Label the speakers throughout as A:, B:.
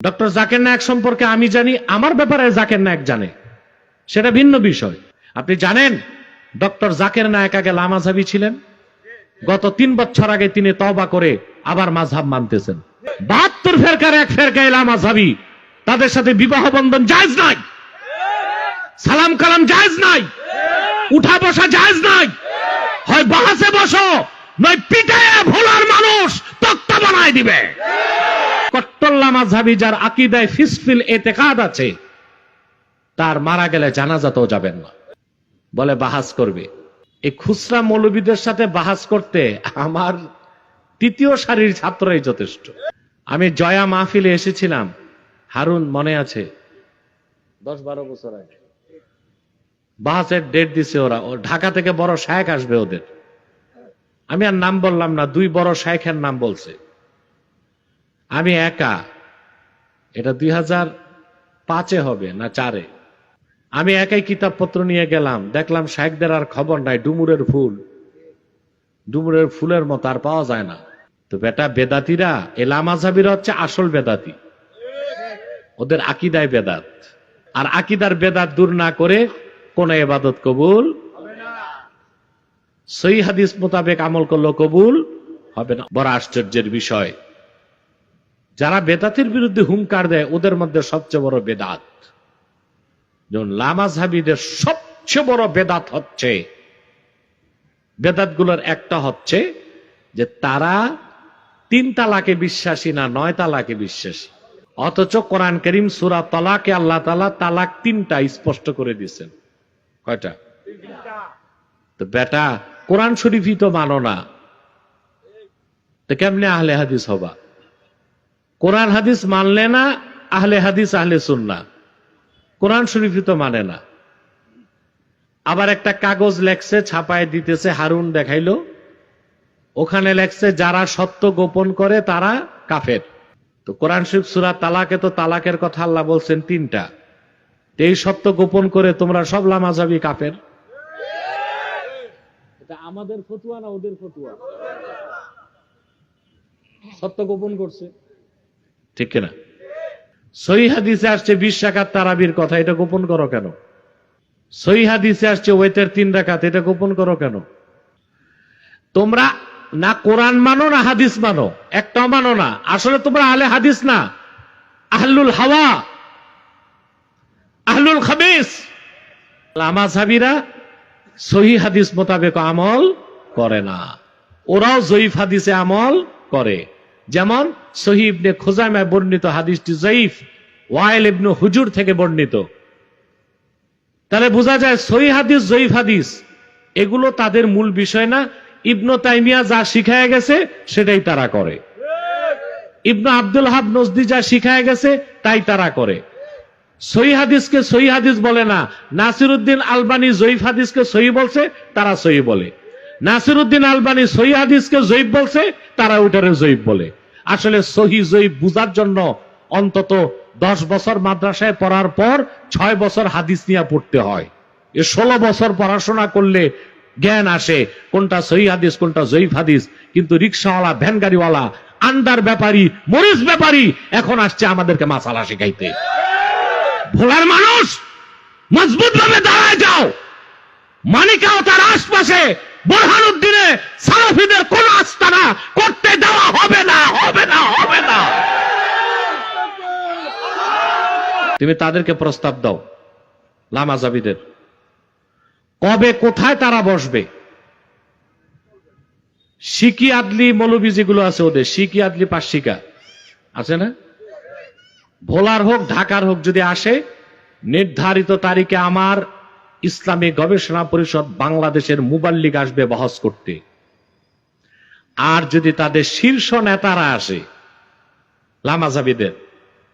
A: Doctor Zakir Naik সম্পর্কে আমি জানি, আমার ব্যাপারে জাকির নায়েক জানে, সেটা ভিন্ন বিষয়। আপনি জানেন ডক্টর জাকির নায়েক আগে লামাযহাবী ছিলেন। গত 3 বছর আগে তিনি তওবা করে আবার মাযহাব মানতেছেন। 72 ফেরকার এক ফেরকায় লামাযহাবী, তাদের সাথে বিবাহ বন্ধন জায়েজ নাই, সালাম কালাম জায়েজ নাই, উঠা বসা জায়েজ নাই। হয় বাহাসে বসো, নয় পিটায়ে ভোলার মানুষ তক্তা বানায় দিবে। কট্টর লামাযহাবী যার আকীদায় ফিসফিল এতেকাদ আছে, তার মারা গেলে জানাজাতেও যাবেন না, বলে বাহাস করবে। এই খুচরা মৌলবীদের সাথে বাহাস করতে আমার 3য় সারির ছাত্রই যথেষ্ট। আমি জয়া মাহফিলে এসেছিলাম, হারুন মনে আছে, 10-12 বছর আগে বাহাসের ডেট দিছে ওরা। ঢাকা থেকে বড় শায়েখ আসবে ওদের, আমি আর নাম বললাম না, 2 বড় শায়েখের নাম বলছে। আমি একা, এটা 2005-এ হবে না 4-এ, আমি একাই কিতাবপত্র নিয়ে গেলাম। দেখলাম শায়েখদের আর খবর নাই, ডুমুরের ফুলের মতো আর পাওয়া যায় না। তো বেটা বেদাতিরা, এ লামাযহাবীরা হচ্ছে আসল বেদাতি, ওদের আকীদায় বেদাত। আর আকীদার বেদাত দূর না করে কোন ইবাদত কবুল হবে না, সহিহ হাদিস মোতাবেক আমল করলেও কবুল হবে না। বড় আশ্চর্যের বিষয়, যারা বেদাতের বিরুদ্ধে হুঙ্কার দেয় ওদের মধ্যে সবচেয়ে বড় বেদাত, যেমন লামাযহাবীদের সবচেয়ে বড় বেদাত হচ্ছে, বেদাতগুলোর একটা হচ্ছে যে তারা 3 তালাকে বিশ্বাসী না, 9 তালাকে বিশ্বাসী। অথচ কোরআন কারীম সূরা তালাকে আল্লাহ তাআলা তালাক 3টা স্পষ্ট করে দিয়েছেন। কয়টা? 3টা। তো বেটা কোরআন শরীফই তো মানো না, তো কেমনে আহলে হাদিস হবা? কোরআন হাদিস মানলে না আহলে হাদিস আহলে সুন্নাহ, কোরআন শরীফই তো মানে না। আবার একটা কাগজ লেখছে, ছাপায় দিতেছে, হারুন দেখাইলো, ওখানে লেখছে যারা সত্য গোপন করে তারা কাফের। তো কোরআন শরীফ সূরা তালাকে তো তালাকের কথা আল্লাহ বলছেন 3টা, এই সত্য গোপন করে তোমরা সব লামাযহাবী কাফের। এটা আমাদের ফতোয়া না ওদের ফতোয়া? সত্য গোপন করছে, ঠিক কিনা? সহিহ হাদিসে আসছে 20 রাকাত তারাবির কথা, এটা গোপন করো কেন? সহিহ হাদিসে আসছে ওয়াইতের 3 রাকাত, এটা গোপন করো কেন? তোমরা না কোরআন মানো না হাদিস মানো, একটাও মানো না। আসলে তোমরা আহলে হাদিস না, আহলুল হাওয়া, আহলুল খাবিস। লামাযহাবীরা সহিহ হাদিস মোতাবেক আমল করে না, ওরাও জয়ীফ হাদিসে আমল করে। যেমন সহিহ ইবনে খুজাইমায় বর্ণিত হাদিসটি জয়ীফ, ওয়াইল ইবনে হুজুর থেকে বর্ণিত। তাহলে বোঝা যায় সহিহ হাদিস জয়ীফ হাদিস এগুলো তাদের মূল বিষয় না। ইবনে তাইমিয়া যা শিখায় গেছে সেটাই তারা করে, ইবনে আব্দুল ওয়াহাব নজদি যা শিখায় গেছে তাই তারা করে। সহিহ হাদিসকে সহিহ হাদিস বলে না। নাসিরউদ্দিন আলবানী জয়ীফ হাদিসকে সহিহ বলছে, তারা সহিহ বলে। নাসিরউদ্দিন আলবানী সহিহ হাদিসকে জয়ীফ বলছে, তারা ওইটারে জয়ীফ বলে। আসলে সহিহ জয়ীফ বুঝার জন্য অন্তত 10 বছর মাদ্রাসায় পড়ার পর 6 বছর হাদিস নিয়ে পড়তে হয়। 16 বছর পড়াশোনা করলে জ্ঞান আসে কোনটা সহিহ হাদিস কোনটা জয়ীফ হাদিস। কিন্তু রিকশাওয়ালা, ভ্যান গাড়িওয়ালা, আন্ডার ব্যাপারী, মরিচ ব্যাপারী এখন আসছে আমাদেরকে মাসালা শিখাইতে। ভোলার মানুষ মজবুত ভাবে দাঁড়ায় যাও। মানিকাও তার আশপাশে বোরহানউদ্দিনে সালাফিদের কোন আস্তানা করতে দেওয়া হবে না, হবে না, হবে না। তুমি তাদেরকে প্রস্তাব দাও, লামাযহাবীদের, কবে কোথায় তারা বসবে। শিকি আদলি মৌলবী যেগুলো আছে ওদের, শিকি আদলি পাশিকা আছে না, ভোলার হোক ঢাকার হোক, যদি আসে নির্ধারিত তারিখে আমার ইসলামী গবেষণা পরিষদ বাংলাদেশের মুবাল্লিগ আসবে বহস করতে। আর যদি তাদের শীর্ষ নেতারা আসে লামাযহাবীদের,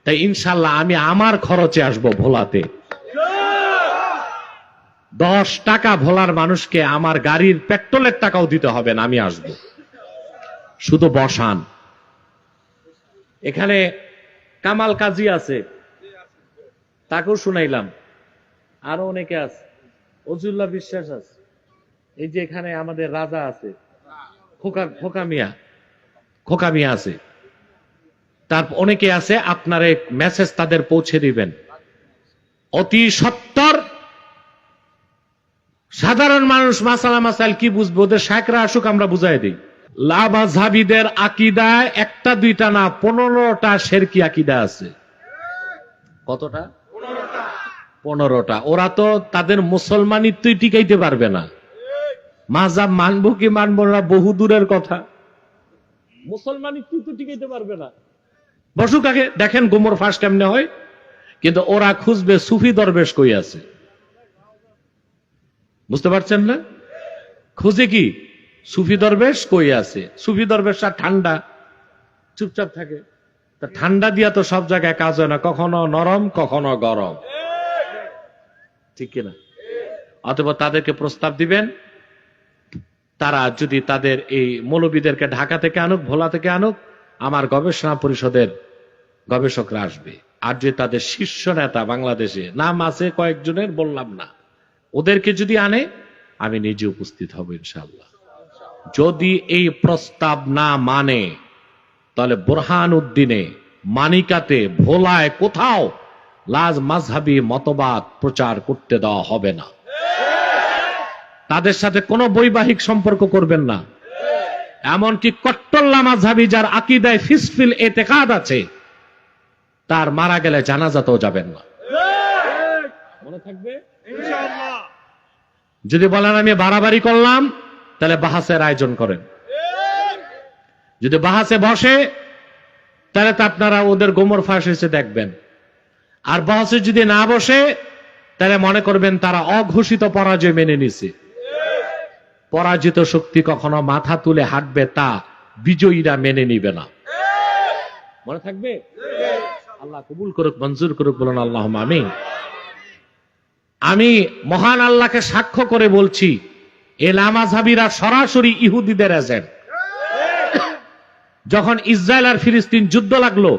A: তাই ইনশাল্লাহ আমি আমার খরচে আসবো ভোলাতে। 10 টাকা ভোলার মানুষকে আমার গাড়ির পেট্রোলের টাকাও দিতে হবে না, আমি আসবো, শুধু বসান। এখানে কামাল কাজী আছে, তাকেও শুনাইলাম, আরো অনেকে আছে, অজুল্লাহ বিশ্বাস আছে, এই যে এখানে আমাদের রাজা আছে, খোকা মিয়া আছে, তার অনেকে আছে, আপনার এক মেসেজ তাদের পৌঁছে দিবেন অতি সত্তর। সাধারণ মানুষ মাসালা মাসাইল কি বুঝবো, ওদের শায়খরা আসুক আমরা বুঝাই দিই। লামাযহাবীদের আকীদায় একটা দুইটা না 15টা শিরকি আকীদা আছে। কতটা? 15টা। ওরা তো তাদের মুসলমানিত্বই টিকাইতে পারবে না। মাযহাব মানবো কি মানবো না বহু দূরের কথা, মুসলমানিত্ব তো টিকাইতে পারবে না। বসুক আগে, দেখেন গোমর ফাঁস কেমনে হয়। কিন্তু ওরা খুঁজবে সুফি দরবেশ কই আছে, বুঝতে পারছেন না? খুঁজে কি সুফি দরবেশ কই আছে। সুফি দরবেশটা ঠান্ডা, চুপচাপ থাকে। তা ঠান্ডা দিয়া তো সব জায়গায় কাজ হয় না, কখনো নরম কখনো গরম, ঠিক কিনা? অথবা তাদেরকে প্রস্তাব দিবেন, তারা যদি তাদের এই মৌলবীদেরকে ঢাকা থেকে আনুক, ভোলা থেকে আনুক, আমার গবেষণা পরিষদের গবেষকরা আসবে। আর যে তাদের শীর্ষ নেতা বাংলাদেশে নাম আছে কয়েকজনের, বললাম না, ওদেরকে যদি আনে আমি নিজে উপস্থিত হব ইনশাআল্লাহ। যদি এই প্রস্তাব না মানে তাহলে বুরহানুদ্দিনে, মানিকাতে, ভোলায় কোথাও মাযহাবী মতবাদ প্রচার করতে দেওয়া হবে না। তাদের সাথে কোনো বৈবাহিক সম্পর্ক করবেন না। এমনকি কট্টর লামাযহাবী যার আকীদায় ফিসফিল এতেকাদ আছে, তার মারা গেলে জানাজাতেও যাবেন না। মনে থাকবে ইনশাআল্লাহ। যদি বলেন আমি বাড়াবাড়ি করলাম, তাহলে বাহাসের আয়োজন করেন। যদি বাহাসে বসে, তাহলে তো আপনারা ওদের গোমর ফাঁস এসে দেখবেন। আর বাহাসে যদি না বসে, তাহলে মনে করবেন তারা অঘোষিত পরাজয় মেনে নিছে। পরাজিত শক্তি কখনো মাথা তুলে হাঁটবে তা বিজয়ীরা মেনে নিবে না। মনে থাকবে? আল্লাহ কবুল করুক, মঞ্জুর করুক, বলুন আল্লাহুম্মা আমিন। আমি মহান আল্লাহকে সাক্ষ্য করে বলছি, এ লামাযহাবীরা সরাসরি ইহুদিদের এজেন্ট। যখন ইসরায়েল আর ফিলিস্তিন যুদ্ধ লাগলো,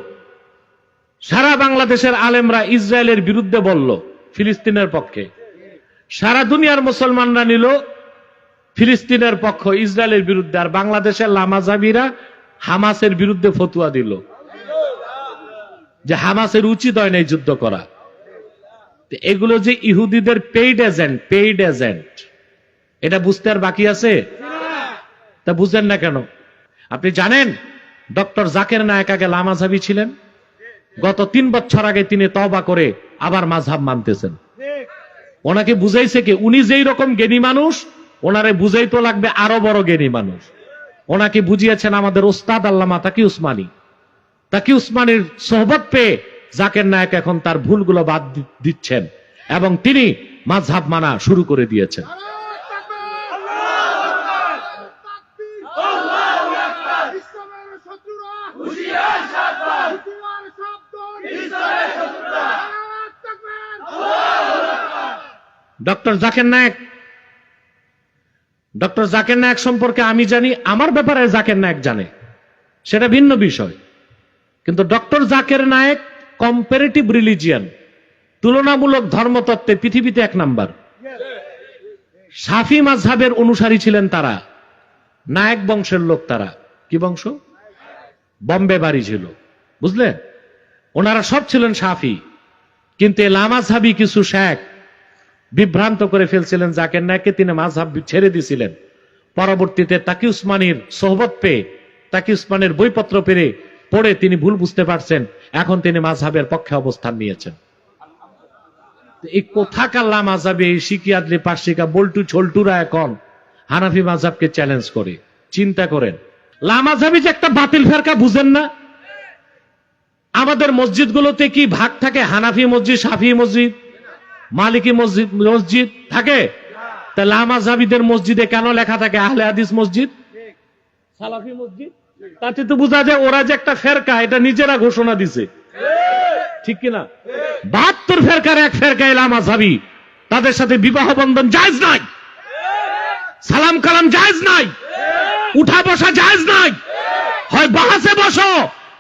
A: সারা বাংলাদেশের আলেমরা ইসরায়েলের বিরুদ্ধে বলল, ফিলিস্তিনের পক্ষে। সারা দুনিয়ার মুসলমানরা নিল ফিলিস্তিনের পক্ষ, ইসরায়েলের বিরুদ্ধে। আর বাংলাদেশের লামাযহাবীরা হামাসের বিরুদ্ধে ফতুয়া দিল যে হামাসের উচিত হয় না এই যুদ্ধ করা। এগুলো যে ইহুদিদের পেইড এজেন্ট, এটা বুঝতে আর বাকি আছে? তা বুঝেন না কেন? আপনি জানেন ডক্টর জাকির নায়েক আগে লামাযহাবী ছিলেন। গত 3 বছর আগে তিনি তওবা করে আবার মাযহাব মানতেছেন। ওনাকে বুঝাইছে কি? উনি যেই রকম জ্ঞানী মানুষ, ওনারে বুঝাইতো লাগবে আরো বড় জ্ঞানী মানুষ। ওনাকে বুঝিয়েছেন আমাদের ওস্তাদ আল্লামা তাকি উসমানী। তাকি উসমানীর সোহবত পেয়ে জাকির নায়েক এখন তার ভুলগুলো বাদ দিচ্ছেন এবং তিনি মাযহাব মানা শুরু করে দিয়েছেন। ডক্টর জাকির নায়েক সম্পর্কে আমি জানি, আমার ব্যাপারে জাকির নায়েক জানে, সেটা ভিন্ন বিষয়। কিন্তু doctor Zakir Naik comparative religion, তুলনামূলক ধর্মতত্ত্বে পৃথিবীতে 1 নাম্বার। শাফি মাযহাবের অনুসারী ছিলেন তারা, নায়েক বংশের লোক। তারা কি বংশ? বম্বে বাড়ি ছিল, বুঝলেন? ওনারা সব ছিলেন শাফি। কিন্তু লামাযহাবী কিছু শেখ বিভ্রান্ত করে ফেলছিলেন জাকির নায়েককে, তিনি মাযহাব ছেড়ে দিয়েছিলেন। পরবর্তীতে তাকি উসমানীর সোহবত পেয়ে, তাকি উসমানের বইপত্র পড়ে তিনি ভুল বুঝতে পারছেন, এখন তিনি মাযহাবের পক্ষে অবস্থান নিয়েছেন। এই কোথাকার লামাযহাবী, এই শিকিয়াদলি পার্সিকা বল্টু ছল্টুরা এখন হানাফি মাযহাবকে চ্যালেঞ্জ করে। চিন্তা করেন, লামাযহাবী যে একটা বাতিল ফেরকা, বুঝেন না? আমাদের মসজিদগুলোতে কি ভাগ থাকে? হানাফি মসজিদ, শাফি মসজিদ, মালিকি মসজিদ থাকে। তা লামাযহাবীদের মসজিদে কেন লেখা থাকে আহলে হাদিস মসজিদ, সালাফি মসজিদ? তাতে তো বোঝা যায় ওরা যে একটা ফেরকা, এটা নিজেরা ঘোষণা দিছে, ঠিক কিনা? 72 ফেরকার এক ফেরকা লামাযহাবী। তাদের সাথে বিবাহ বন্ধন জায়েজ নাই, সালাম কালাম জায়েজ নাই, উঠা বসা জায়েজ নাই। হয় বাহাসে বসো,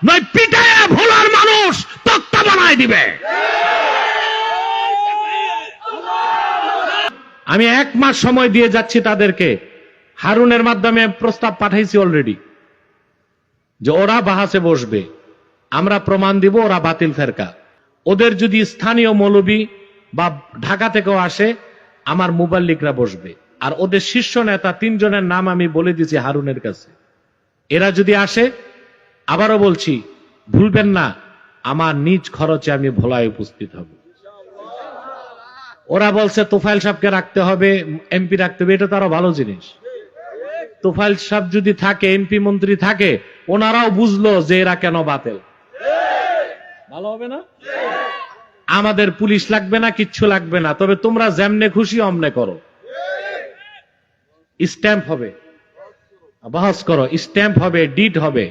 A: নয় পিটায়া ভোলার মানুষ তক্তা বানায় দিবে। আমি 1 মাস সময় দিয়ে যাচ্ছি তাদেরকে। হারুনের মাধ্যমে প্রস্তাব পাঠাইছি অলরেডি, যে ওরা বাহাসে বসবে। আমরা প্রমাণ দিব ওরা বাতিল ফেরকা। ওদের যদি স্থানীয় মৌলবী বা ঢাকা থেকেও আসে, আমার মুবাল্লিকরা বসবে। আর ওদের শীর্ষ নেতা 3 জনের নাম আমি বলে দিয়েছি হারুনের কাছে। এরা যদি আসে, আবারও বলছি, ভুলবেন না, আমার নিজ খরচে আমি ভোলায় উপস্থিত হব। ওরা বলছে তোফায়েল সাহেবকে রাখতে হবে, এমপি রাখতে হবে, এটা তো আরো ভালো জিনিস। তোফায়েল সাহেব যদি থাকে, এমপি মন্ত্রী থাকে, ওনারাও বুঝলো যে এরা কেন বাতিল। ভালো হবে না? আমাদের পুলিশ লাগবে না, কিচ্ছু লাগবে না, তবে তোমরা যেমনে খুশি অমনে করো। স্ট্যাম্প হবে, বহস করো, স্ট্যাম্প হবে, ডিড হবে।